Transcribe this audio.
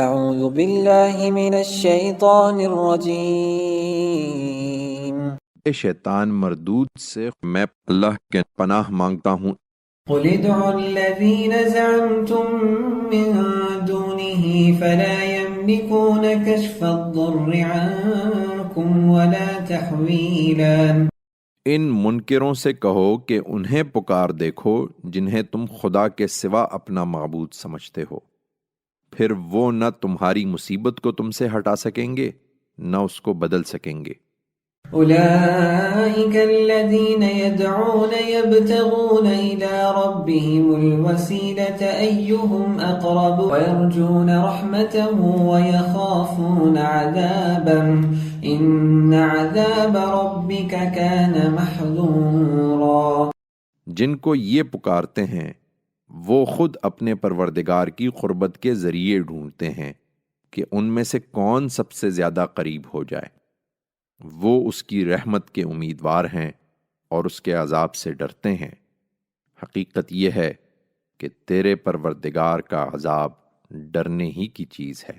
اعوذ باللہ من الشیطان الرجیم شیطان مردود سے میں اللہ کے پناہ مانگتا ہوں۔ قل ادعوا الذین زعمتم من دونه فلا يملكون كشف الضر عنكم ولا تحویلا۔ ان منکروں سے کہو کہ انہیں پکار دیکھو جنہیں تم خدا کے سوا اپنا معبود سمجھتے ہو، پھر وہ نہ تمہاری مصیبت کو تم سے ہٹا سکیں گے نہ اس کو بدل سکیں گے۔ أولئك الذين يدعون يبتغون إلى ربهم الوسيلة أيهم أقرب ويرجون رحمته ويخافون عذابه إن عذاب ربك كان محذورا۔ جن کو یہ پکارتے ہیں وہ خود اپنے پروردگار کی قربت کے ذریعے ڈھونڈتے ہیں کہ ان میں سے کون سب سے زیادہ قریب ہو جائے۔ وہ اس کی رحمت کے امیدوار ہیں اور اس کے عذاب سے ڈرتے ہیں۔ حقیقت یہ ہے کہ تیرے پروردگار کا عذاب ڈرنے ہی کی چیز ہے۔